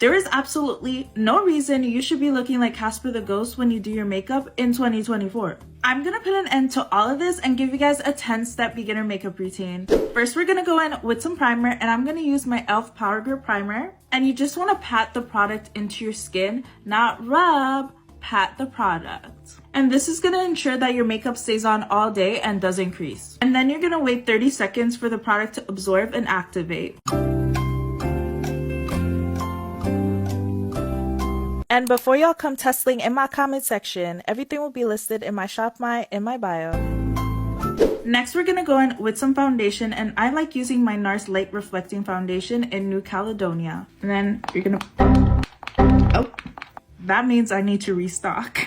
There is absolutely no reason you should be looking like Casper the Ghost when you do your makeup in 2024. I'm gonna put an end to all of this and give you guys a 10-step beginner makeup routine. First, we're gonna go in with some primer, and I'm gonna use my e.l.f. Power Grip Primer. And you just wanna pat the product into your skin, not rub, pat the product. And this is gonna ensure that your makeup stays on all day and doesn't crease. And then you're gonna wait 30 seconds for the product to absorb and activate. And before y'all come tussling in my comment section, everything will be listed in my in my bio. Next, we're gonna go in with some foundation, and I like using my NARS Light Reflecting Foundation in New Caledonia. And then you're gonna, oh, that means I need to restock.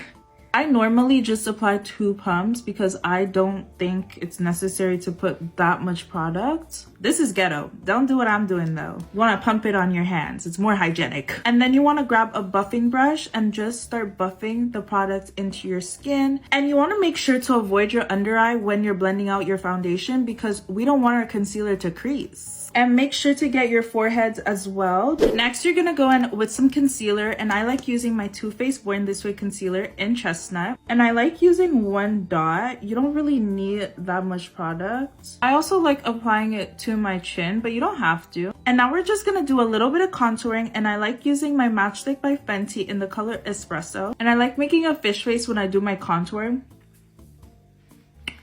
I normally just apply 2 pumps because I don't think it's necessary to put that much product. This is ghetto. Don't do what I'm doing though. You want to pump it on your hands. It's more hygienic. And then you want to grab a buffing brush and just start buffing the product into your skin. And you want to make sure to avoid your under eye when you're blending out your foundation because we don't want our concealer to crease. And make sure to get your foreheads as well. Next, you're gonna go in with some concealer, and I like using my Too Faced Born This Way concealer in Chestnut. And I like using 1 dot. You don't really need that much product. I also like applying it to my chin, but you don't have to. And now we're just gonna do a little bit of contouring, and I like using my Matchstick by Fenty in the color Espresso. And I like making a fish face when I do my contouring.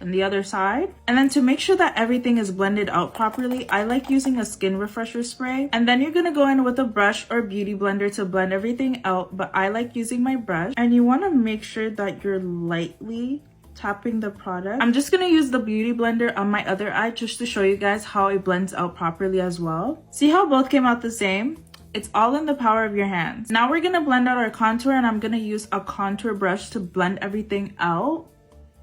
And the other side. And then to make sure that everything is blended out properly, I like using a skin refresher spray. And then you're gonna go in with a brush or beauty blender to blend everything out, but I like using my brush. And you want to make sure that you're lightly tapping the product. I'm just gonna use the beauty blender on my other eye just to show you guys how it blends out properly as well. See how both came out the same? It's all in the power of your hands. Now we're gonna blend out our contour, and I'm gonna use a contour brush to blend everything out.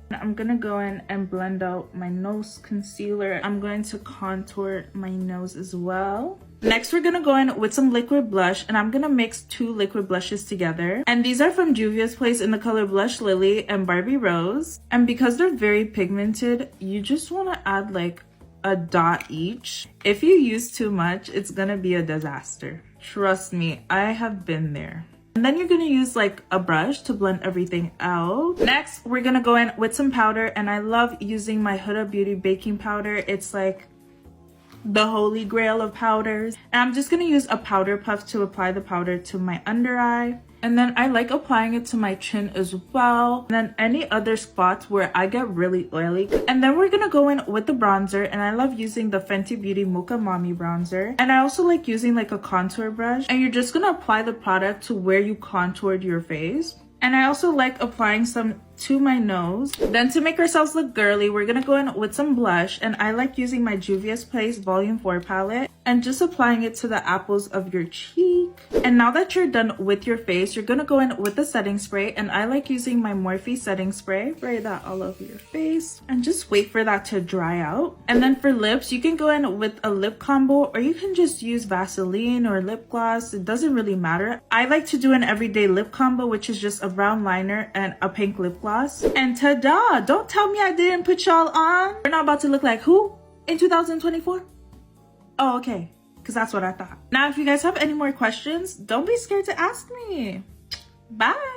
I'm gonna go in and blend out my nose concealer. I'm going to contour my nose as well. Next, we're gonna go in with some liquid blush, and I'm gonna mix 2 liquid blushes together. And these are from Juvia's Place in the color Blush Lily and Barbie Rose. And because they're very pigmented, you just wanna add like a dot each. If you use too much, it's gonna be a disaster. Trust me, I have been there. And then you're gonna use like a brush to blend everything out. Next, we're gonna go in with some powder, and I love using my Huda Beauty baking powder. It's like the holy grail of powders. And I'm just gonna use a powder puff to apply the powder to my under eye. And then I like applying it to my chin as well. And then any other spots where I get really oily. And then we're gonna go in with the bronzer. And I love using the Fenty Beauty Mocha Mommy bronzer. And I also like using like a contour brush. And you're just gonna apply the product to where you contoured your face. And I also like applying some to my nose. Then to make ourselves look girly, we're gonna go in with some blush. And I like using my Juvia's Place Volume 4 palette and just applying it to the apples of your cheek. And now that you're done with your face, you're gonna go in with the setting spray. And I like using my Morphe setting spray. Spray that all over your face and just wait for that to dry out. And then for lips, you can go in with a lip combo, or you can just use Vaseline or lip gloss. It doesn't really matter. I like to do an everyday lip combo, which is just a brown liner and a pink lip gloss. And ta-da! Don't tell me I didn't put y'all on. We're not about to look like who in 2024? Oh, okay. Because that's what I thought. Now, if you guys have any more questions, don't be scared to ask me. Bye!